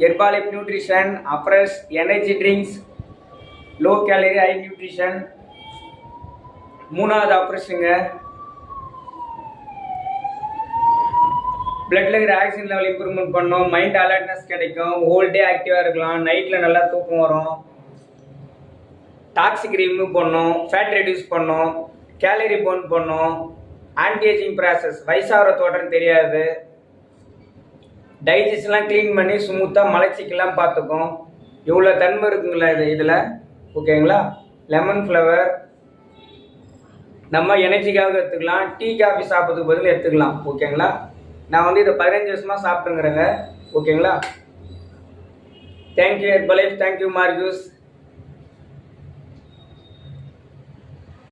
Herbalife Nutrition offers energy drinks, low calorie, high nutrition. மூணாவது ஆப்ரேஷனுங்க, பிளட்ல இருக்கிற oxygen level improvement பண்ணும், mind alertness கிடைக்கும், whole day ஆக்டிவாக இருக்கலாம், நைட்டில் நல்லா தூக்கம் வரும், டாக்ஸிக் ரிமூவ் பண்ணும், ஃபேட் ரெடியூஸ் பண்ணும், கேலரி பர்ன் பண்ணும், ஆன்டி ஏஜிங் ப்ராசஸ், வயசாகிற தோட்டம் தெரியாது, டைஜஸ்ட்லாம் க்ளீன் பண்ணி ஸ்மூத்தாக மலச்சிக்கெல்லாம் பார்த்துக்கும். இவ்வளோ தன்மை இருக்குங்களா இதில் ஓகேங்களா. லெமன் ஃப்ளவர் நம்ம எனர்ஜிக்காக எடுத்துக்கலாம், டீ காஃபி சாப்பிட்றதுக்கு பதில் எடுத்துக்கலாம் ஓகேங்களா. நான் வந்து இதை 15 வருஷமாக சாப்பிட்டுங்கிறேங்க ஓகேங்களா. Thank you Herbalife, thank you Marquez.